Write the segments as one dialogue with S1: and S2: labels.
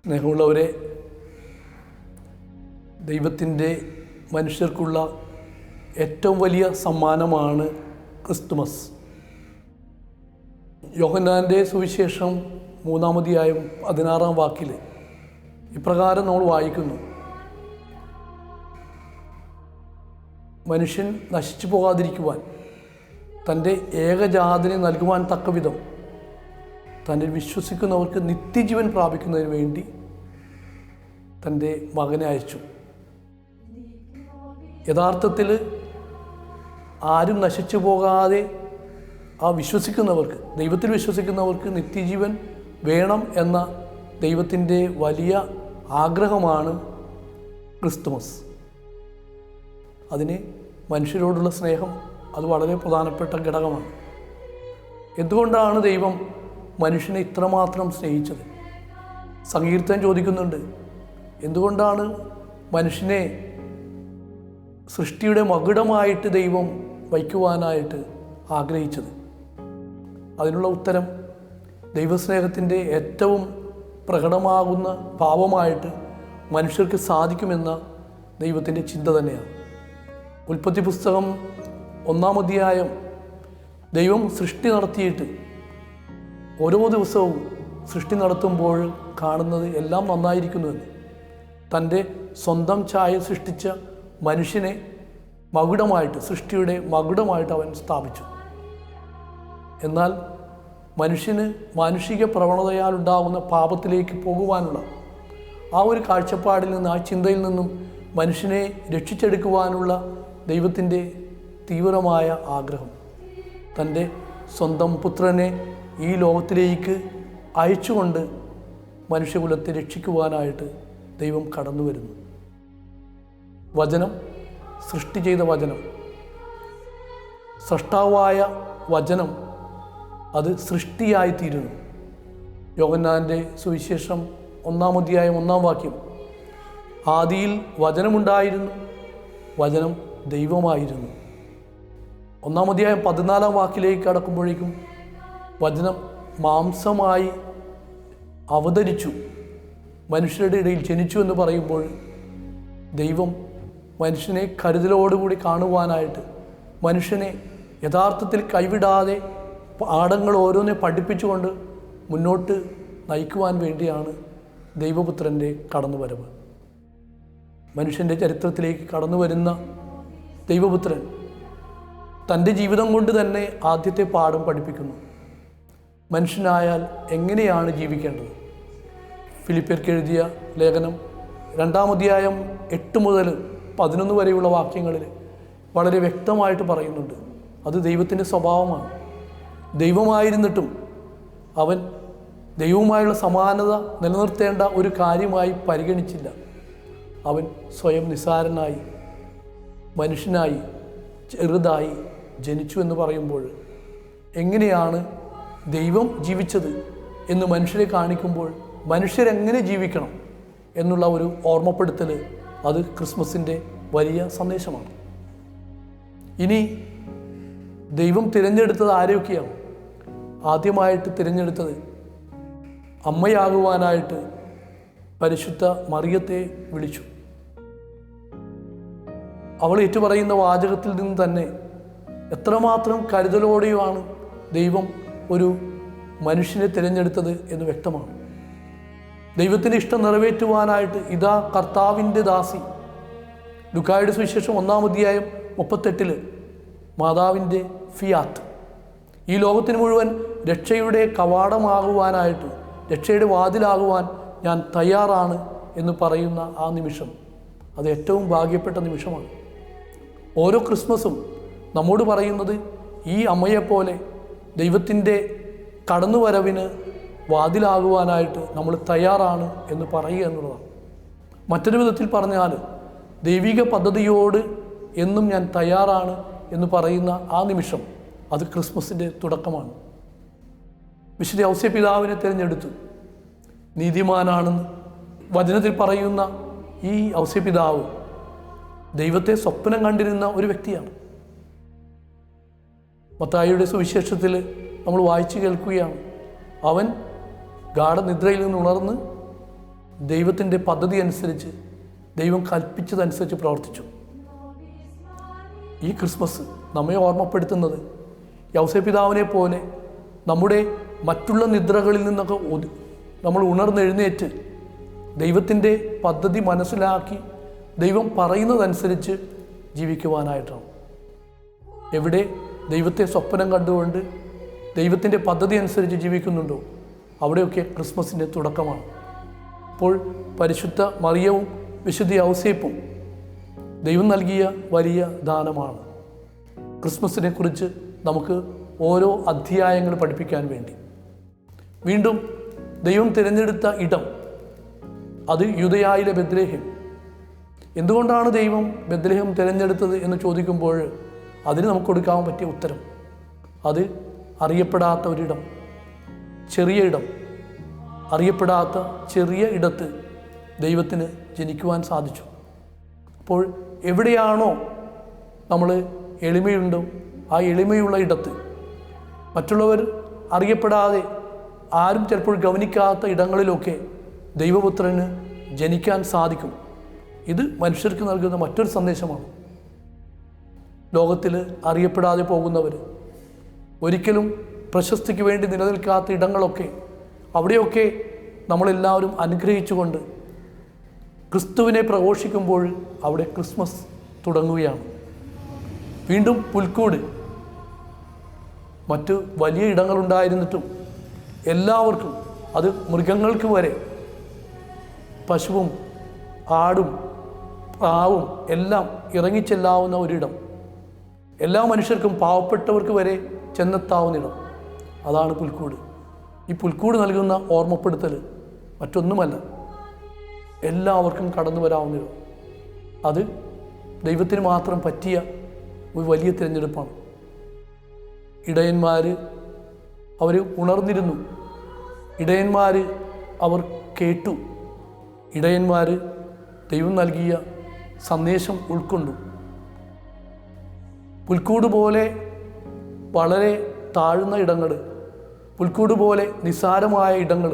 S1: സ്നേഹമുള്ളവരെ, ദൈവത്തിൻ്റെ മനുഷ്യർക്കുള്ള ഏറ്റവും വലിയ സമ്മാനമാണ് ക്രിസ്തുമസ്. യോഹന്നാൻ്റെ സുവിശേഷം 3-ാം അധ്യായം 16-ാം വാക്യത്തിൽ ഇപ്രകാരം നമ്മൾ വായിക്കുന്നു: മനുഷ്യൻ നശിച്ചു പോകാതിരിക്കുവാൻ തൻ്റെ ഏകജാതനെ നൽകുവാൻ തക്കവിധം തന്നെ വിശ്വസിക്കുന്നവർക്ക് നിത്യജീവൻ പ്രാപിക്കുന്നതിന് വേണ്ടി തൻ്റെ മകനെ അയച്ചു. യഥാർത്ഥത്തിൽ ആരും നശിച്ചു പോകാതെ വിശ്വസിക്കുന്നവർക്ക്, ദൈവത്തിൽ വിശ്വസിക്കുന്നവർക്ക് നിത്യജീവൻ വേണം എന്ന ദൈവത്തിൻ്റെ വലിയ ആഗ്രഹമാണ് ക്രിസ്തുമസ്. അതിന് മനുഷ്യരോടുള്ള സ്നേഹം അത് വളരെ പ്രധാനപ്പെട്ട ഘടകമാണ്. എന്തുകൊണ്ടാണ് ദൈവം മനുഷ്യനെ ഇത്രമാത്രം സ്നേഹിച്ചത്? സങ്കീർത്തനം ചോദിക്കുന്നുണ്ട്, എന്തുകൊണ്ടാണ് മനുഷ്യനെ സൃഷ്ടിയുടെ മകുടമായിട്ട് ദൈവം വയ്ക്കുവാനായിട്ട് ആഗ്രഹിച്ചത്? അതിനുള്ള ഉത്തരം ദൈവസ്നേഹത്തിൻ്റെ ഏറ്റവും പ്രകടമാകുന്ന ഭാവമായിട്ട് മനുഷ്യർക്ക് സാധിക്കുമെന്ന ദൈവത്തിൻ്റെ ചിന്ത തന്നെയാണ്. ഉൽപ്പത്തി പുസ്തകം 1-ാം അധ്യായം ദൈവം സൃഷ്ടി നടത്തിയിട്ട് ഓരോ ദിവസവും സൃഷ്ടി നടത്തുമ്പോൾ കാണുന്നത് എല്ലാം നന്നായിരിക്കുന്നുവെന്ന്. തൻ്റെ സ്വന്തം ഛായ സൃഷ്ടിച്ച മനുഷ്യനെ മകുടമായിട്ട്, സൃഷ്ടിയുടെ മകുടമായിട്ട് അവൻ സ്ഥാപിച്ചു. എന്നാൽ മനുഷ്യന് മാനുഷിക പ്രവണതയാൽ ഉണ്ടാകുന്ന പാപത്തിലേക്ക് പോകുവാനുള്ള ആ ഒരു കാഴ്ചപ്പാടിൽ നിന്ന്, ആ ചിന്തയിൽ നിന്നും മനുഷ്യനെ രക്ഷിച്ചെടുക്കുവാനുള്ള ദൈവത്തിൻ്റെ തീവ്രമായ ആഗ്രഹം, തൻ്റെ സ്വന്തം പുത്രനെ ഈ ലോകത്തിലേക്ക് അയച്ചുകൊണ്ട് മനുഷ്യകുലത്തെ രക്ഷിക്കുവാനായിട്ട് ദൈവം കടന്നു വരുന്നു. വചനം, സൃഷ്ടി ചെയ്ത വചനം, സ്രഷ്ടാവായ വചനം അത് സൃഷ്ടിയായിത്തീരുന്നു. യോഹന്നാൻ്റെ സുവിശേഷം 1-ാം അധ്യായം 1-ാം വാക്യം: ആദിയിൽ വചനമുണ്ടായിരുന്നു, വചനം ദൈവമായിരുന്നു. 1-ാം അധ്യായം 14-ാം വാക്യത്തിലേക്ക് കടക്കുമ്പോഴേക്കും വചനം മാംസമായി അവതരിച്ചു, മനുഷ്യരുടെ ഇടയിൽ ജനിച്ചു എന്ന് പറയുമ്പോൾ ദൈവം മനുഷ്യനെ കരുതലോടുകൂടി കാണുവാനായിട്ട്, മനുഷ്യനെ യഥാർത്ഥത്തിൽ കൈവിടാതെ പാഠങ്ങൾ ഓരോന്നെ പഠിപ്പിച്ചുകൊണ്ട് മുന്നോട്ട് നയിക്കുവാൻ വേണ്ടിയാണ് ദൈവപുത്രൻ്റെ കടന്നുവരവ്. മനുഷ്യൻ്റെ ചരിത്രത്തിലേക്ക് കടന്നു വരുന്ന ദൈവപുത്രൻ തൻ്റെ ജീവിതം കൊണ്ട് തന്നെ ആദ്യത്തെ പാഠം പഠിപ്പിക്കുന്നു. മനുഷ്യനായാൽ എങ്ങനെയാണ് ജീവിക്കേണ്ടത്? ഫിലിപ്പിയർക്ക് എഴുതിയ ലേഖനം 2-ാം അധ്യായം 8 മുതൽ 11 വരെയുള്ള വാക്യങ്ങളിൽ വളരെ വ്യക്തമായിട്ട് പറയുന്നുണ്ട്. അത് ദൈവത്തിൻ്റെ സ്വഭാവമാണ്. ദൈവമായിരുന്നിട്ടും അവൻ ദൈവവുമായുള്ള സമാനത നിലനിർത്തേണ്ട ഒരു കാര്യമായി പരിഗണിച്ചില്ല. അവൻ സ്വയം നിസ്സാരനായി, മനുഷ്യനായി, ചെറുതായി ജനിച്ചു എന്ന് പറയുമ്പോൾ എങ്ങനെയാണ് ദൈവം ജീവിച്ചത് എന്ന് മനുഷ്യരെ കാണിക്കുമ്പോൾ മനുഷ്യരെങ്ങനെ ജീവിക്കണം എന്നുള്ള ഒരു ഓർമ്മപ്പെടുത്തൽ, അത് ക്രിസ്മസിൻ്റെ വലിയ സന്ദേശമാണ്. ഇനി ദൈവം തിരഞ്ഞെടുത്തത് ആരൊക്കെയാണ്? ആദ്യമായിട്ട് തിരഞ്ഞെടുത്തത് അമ്മയാകുവാനായിട്ട് പരിശുദ്ധ മറിയത്തെ വിളിച്ചു. അവൾ ഏറ്റുപറയുന്ന വാചകത്തിൽ നിന്ന് തന്നെ എത്രമാത്രം കരുതലോടെയുമാണ് ദൈവം ഒരു മനുഷ്യനെ തിരഞ്ഞെടുത്തത് എന്ന് വ്യക്തമാണ്. ദൈവത്തിൻ്റെ ഇഷ്ടം നിറവേറ്റുവാനായിട്ട് ഇതാ കർത്താവിൻ്റെ ദാസി. ലൂക്കായുടെ സുവിശേഷം 1-ാം അധ്യായം 38 മാതാവിൻ്റെ ഫിയാത്ത്. ഈ ലോകത്തിന് മുഴുവൻ രക്ഷയുടെ കവാടമാകുവാനായിട്ട്, രക്ഷയുടെ വാതിലാകുവാൻ ഞാൻ തയ്യാറാണ് എന്ന് പറയുന്ന ആ നിമിഷം, അത് ഏറ്റവും ഭാഗ്യപ്പെട്ട നിമിഷമാണ്. ഓരോ ക്രിസ്മസും നമ്മോട് പറയുന്നത് ഈ അമ്മയെപ്പോലെ ദൈവത്തിൻ്റെ കടന്നുവരവിന് വാതിലാകുവാനായിട്ട് നമ്മൾ തയ്യാറാണ് എന്ന് പറയുക എന്നുള്ളതാണ്. മറ്റൊരു വിധത്തിൽ പറഞ്ഞാൽ ദൈവിക പദ്ധതിയോട് എന്നും ഞാൻ തയ്യാറാണ് എന്ന് പറയുന്ന ആ നിമിഷം, അത് ക്രിസ്മസിൻ്റെ തുടക്കമാണ്. വിശുദ്ധ ഔസേപ്പിതാവിനെ തിരഞ്ഞെടുത്തു. നീതിമാനാണെന്ന് വചനത്തിൽ പറയുന്ന ഈ ഔസേപ്പിതാവ് ദൈവത്തെ സ്വപ്നം കണ്ടിരുന്ന ഒരു വ്യക്തിയാണ്. മത്തായിയുടെ സുവിശേഷത്തിൽ നമ്മൾ വായിച്ചു കേൾക്കുകയാണ്, അവൻ ഗാഠനിദ്രയിൽ നിന്ന് ഉണർന്ന് ദൈവത്തിൻ്റെ പദ്ധതി അനുസരിച്ച്, ദൈവം കൽപ്പിച്ചതനുസരിച്ച് പ്രവർത്തിച്ചു. ഈ ക്രിസ്മസ് നമ്മെ ഓർമ്മപ്പെടുത്തുന്നത് യൗസേപ്പിതാവിനെ പോലെ നമ്മുടെ മറ്റുള്ള നിദ്രകളിൽ നിന്നൊക്കെ നമ്മൾ ഉണർന്നെഴുന്നേറ്റ് ദൈവത്തിൻ്റെ പദ്ധതി മനസ്സിലാക്കി ദൈവം പറയുന്നതനുസരിച്ച് ജീവിക്കുവാനായിട്ടാണ്. എവിടെ ദൈവത്തെ സ്വപ്നം കണ്ടുകൊണ്ട് ദൈവത്തിൻ്റെ പദ്ധതി അനുസരിച്ച് ജീവിക്കുന്നുണ്ടോ അവിടെയൊക്കെ ക്രിസ്മസിൻ്റെ തുടക്കമാണ്. അപ്പോൾ പരിശുദ്ധ മറിയവും വിശുദ്ധ ഔസേപ്പും ദൈവം നൽകിയ വലിയ ദാനമാണ്. ക്രിസ്മസിനെ കുറിച്ച് നമുക്ക് ഓരോ അധ്യായങ്ങൾ പഠിപ്പിക്കാൻ വേണ്ടി വീണ്ടും ദൈവം തിരഞ്ഞെടുത്ത ഇടം, അത് യൂദയായിലെ ബെത്ലഹേം. എന്തുകൊണ്ടാണ് ദൈവം ബെത്ലഹേം തിരഞ്ഞെടുത്തത് എന്ന് ചോദിക്കുമ്പോൾ അതിന് നമുക്ക് കൊടുക്കാൻ പറ്റിയ ഉത്തരം, അത് അറിയപ്പെടാത്ത ഒരിടം, ചെറിയ ഇടം, അറിയപ്പെടാത്ത ചെറിയ ഇടത്ത് ദൈവത്തിന് ജനിക്കുവാൻ സാധിച്ചു. അപ്പോൾ എവിടെയാണോ നമ്മൾ എളിമയുണ്ടോ ആ എളിമയുള്ള ഇടത്ത്, മറ്റുള്ളവർ അറിയപ്പെടാതെ ആരും ചിലപ്പോൾ ഗവനിക്കാത്ത ഇടങ്ങളിലൊക്കെ ദൈവപുത്രന് ജനിക്കാൻ സാധിക്കും. ഇത് മനുഷ്യർക്ക് നൽകുന്ന മറ്റൊരു സന്ദേശമാണ്. ലോകത്തിൽ അറിയപ്പെടാതെ പോകുന്നവർ, ഒരിക്കലും പ്രശസ്തിക്ക് വേണ്ടി നിലനിൽക്കാത്ത ഇടങ്ങളൊക്കെ, അവിടെയൊക്കെ നമ്മളെല്ലാവരും അനുഗ്രഹിച്ചുകൊണ്ട് ക്രിസ്തുവിനെ പ്രഘോഷിക്കുമ്പോൾ അവിടെ ക്രിസ്മസ് തുടങ്ങുകയാണ്. വീണ്ടും പുൽക്കൂട്, മറ്റ് വലിയ ഇടങ്ങളുണ്ടായിരുന്നിട്ടും എല്ലാവർക്കും, അത് മൃഗങ്ങൾക്ക് വരെ, പശുവും ആടും പ്രാവും എല്ലാം ഇറങ്ങിച്ചെല്ലാവുന്ന ഒരിടം, എല്ലാ മനുഷ്യർക്കും പാവപ്പെട്ടവർക്ക് വരെ ചെന്നെത്താവുന്ന ഇടം, അതാണ് പുൽക്കൂട്. ഈ പുൽക്കൂട് നൽകുന്ന ഓർമ്മപ്പെടുത്തൽ മറ്റൊന്നുമല്ല, എല്ലാവർക്കും കടന്നു വരാവുന്ന ഇടം. അത് ദൈവത്തിന് മാത്രം പറ്റിയ ഒരു വലിയ തിരഞ്ഞെടുപ്പാണ്. ഇടയന്മാർ അവർ ഉണർന്നിരുന്നു, ഇടയന്മാർ അവർ കേട്ടു, ഇടയന്മാർ ദൈവം നൽകിയ സന്ദേശം ഉൾക്കൊണ്ടു. പുൽക്കൂട് പോലെ വളരെ താഴ്ന്ന ഇടങ്ങൾ, പുൽക്കൂട് പോലെ നിസ്സാരമായ ഇടങ്ങൾ,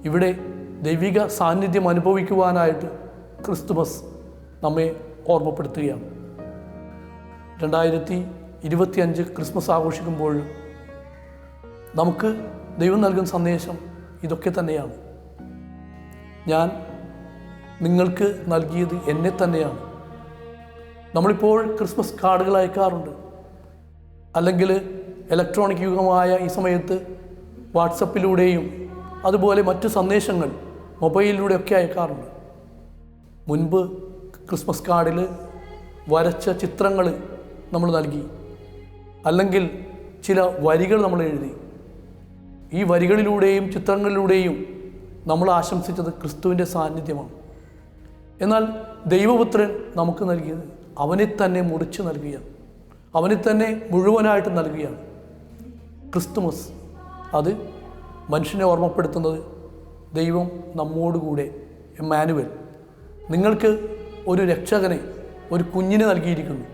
S1: ഇവിടെ ദൈവിക സാന്നിധ്യം അനുഭവിക്കുവാനായിട്ട് ക്രിസ്തുമസ് നമ്മെ ഓർമ്മപ്പെടുത്തുകയാണ്. 2025 ക്രിസ്മസ് ആഘോഷിക്കുമ്പോൾ നമുക്ക് ദൈവം നൽകുന്ന സന്ദേശം ഇതൊക്കെ തന്നെയാണ്. ഞാൻ നിങ്ങൾക്ക് നൽകിയത് എന്നെ തന്നെയാണ്. നമ്മളിപ്പോൾ ക്രിസ്മസ് കാർഡുകൾ അയക്കാറുണ്ട്, അല്ലെങ്കിൽ ഇലക്ട്രോണിക് യുഗമായ ഈ സമയത്ത് വാട്സപ്പിലൂടെയും അതുപോലെ മറ്റു സന്ദേശങ്ങൾ മൊബൈലിലൂടെയൊക്കെ അയക്കാറുണ്ട്. മുൻപ് ക്രിസ്മസ് കാർഡിൽ വരച്ച ചിത്രങ്ങൾ നമ്മൾ നൽകി, അല്ലെങ്കിൽ ചില വരികൾ നമ്മൾ എഴുതി. ഈ വരികളിലൂടെയും ചിത്രങ്ങളിലൂടെയും നമ്മൾ ആശംസിച്ചത് ക്രിസ്തുവിൻ്റെ സാന്നിധ്യമാണ്. എന്നാൽ ദൈവപുത്രൻ നമുക്ക് നൽകിയത് അവനെ തന്നെ മുറിച്ച് നൽകുകയാണ്, അവനെ തന്നെ മുഴുവനായിട്ട് നൽകുകയാണ്. ക്രിസ്തുമസ് അത് മനുഷ്യനെ ഓർമ്മപ്പെടുത്തുന്നത് ദൈവം നമ്മോടുകൂടെ, എമ്മാനുവൽ, നിങ്ങൾക്ക് ഒരു രക്ഷകനെ, ഒരു കുഞ്ഞിനെ നൽകിയിരിക്കുന്നു.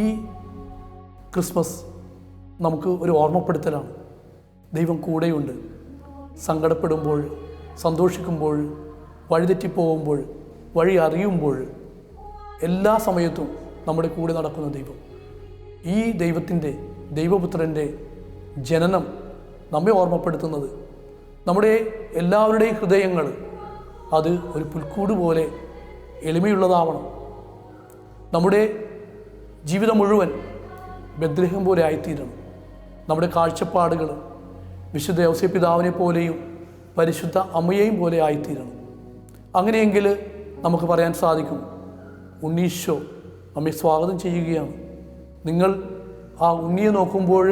S1: ഈ ക്രിസ്മസ് നമുക്ക് ഒരു ഓർമ്മപ്പെടുത്തലാണ്. ദൈവം കൂടെയുണ്ട്. സങ്കടപ്പെടുമ്പോൾ, സന്തോഷിക്കുമ്പോൾ, വഴിതെറ്റിപ്പോകുമ്പോൾ, വഴി അറിയുമ്പോൾ, എല്ലാ സമയത്തും നമ്മുടെ കൂടെ നടക്കുന്ന ദൈവം. ഈ ദൈവപുത്രൻ്റെ ജനനം നമ്മെ ഓർമ്മപ്പെടുത്തുന്നത് നമ്മുടെ എല്ലാവരുടെയും ഹൃദയങ്ങൾ അത് ഒരു പുൽക്കൂട് പോലെ എളിമയുള്ളതാവണം. നമ്മുടെ ജീവിതം മുഴുവൻ ബെത്ലഹേം പോലെ ആയിത്തീരണം. നമ്മുടെ കാഴ്ചപ്പാടുകൾ വിശുദ്ധ ഔസേപ്പിതാവിനെ പോലെയും പരിശുദ്ധ അമ്മയെയും പോലെ ആയിത്തീരണം. അങ്ങനെയെങ്കിൽ നമുക്ക് പറയാൻ സാധിക്കും, ഉണ്ണീശോ നമ്മെ സ്വാഗതം ചെയ്യുകയാണ്. നിങ്ങൾ ആ ഉണ്ണിയെ നോക്കുമ്പോൾ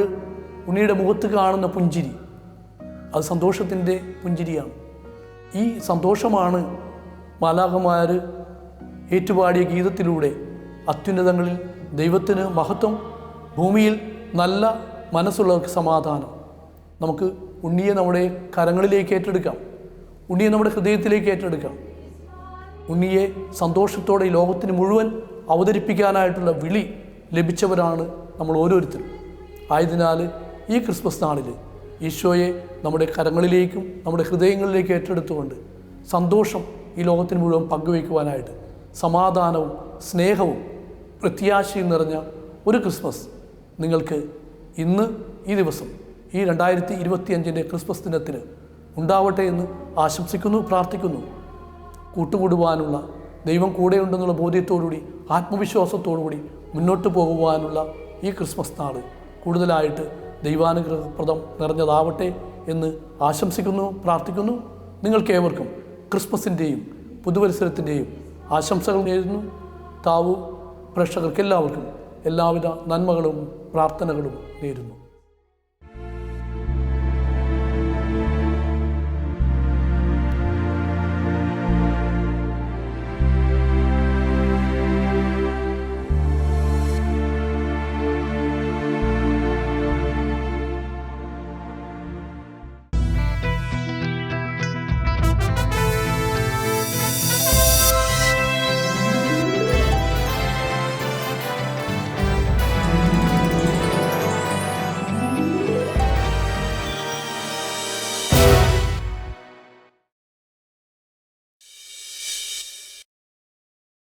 S1: ഉണ്ണിയുടെ മുഖത്ത് കാണുന്ന പുഞ്ചിരി, അത് സന്തോഷത്തിൻ്റെ പുഞ്ചിരിയാണ്. ഈ സന്തോഷമാണ് മാലാഖമാർ ഏറ്റുപാടിയ ഗീതത്തിലൂടെ അത്യുന്നതങ്ങളിൽ ദൈവത്തിന് മഹത്വം, ഭൂമിയിൽ നല്ല മനസ്സുള്ളവർക്ക് സമാധാനം. നമുക്ക് ഉണ്ണിയെ നമ്മുടെ കരങ്ങളിലേക്ക് ഏറ്റെടുക്കാം, ഉണ്ണിയെ നമ്മുടെ ഹൃദയത്തിലേക്ക് ഏറ്റെടുക്കാം. ഉണ്ണിയെ സന്തോഷത്തോടെ ഈ ലോകത്തിന് മുഴുവൻ അവതരിപ്പിക്കാനായിട്ടുള്ള വിളി ലഭിച്ചവരാണ് നമ്മൾ ഓരോരുത്തരും. ആയതിനാൽ ഈ ക്രിസ്മസ് നാളിൽ ഈശോയെ നമ്മുടെ കരങ്ങളിലേക്കും നമ്മുടെ ഹൃദയങ്ങളിലേക്കും ഏറ്റെടുത്തുകൊണ്ട് സന്തോഷം ഈ ലോകത്തിന് മുഴുവൻ പങ്കുവയ്ക്കുവാനായിട്ട് സമാധാനവും സ്നേഹവും പ്രത്യാശയും നിറഞ്ഞ ഒരു ക്രിസ്മസ് നിങ്ങൾക്ക് ഇന്ന് ഈ ദിവസം ഈ 2025 ക്രിസ്മസ് ദിനത്തിന് ഉണ്ടാവട്ടെ എന്ന് ആശംസിക്കുന്നു, പ്രാർത്ഥിക്കുന്നു. കൂട്ടുകൂടുവാനുള്ള, ദൈവം കൂടെയുണ്ടെന്നുള്ള ബോധ്യത്തോടുകൂടി ആത്മവിശ്വാസത്തോടുകൂടി മുന്നോട്ട് പോകുവാനുള്ള ഈ ക്രിസ്മസ് നാൾ കൂടുതലായിട്ട് ദൈവാനുഗ്രഹപ്രദം നിറഞ്ഞതാവട്ടെ എന്ന് ആശംസിക്കുന്നു, പ്രാർത്ഥിക്കുന്നു. നിങ്ങൾക്കേവർക്കും ക്രിസ്മസിൻ്റെയും പുതുവത്സരത്തിൻ്റെയും ആശംസകൾ നേരുന്നു. താവു പ്രേക്ഷകർക്കെല്ലാവർക്കും എല്ലാവിധ നന്മകളും പ്രാർത്ഥനകളും നേരുന്നു.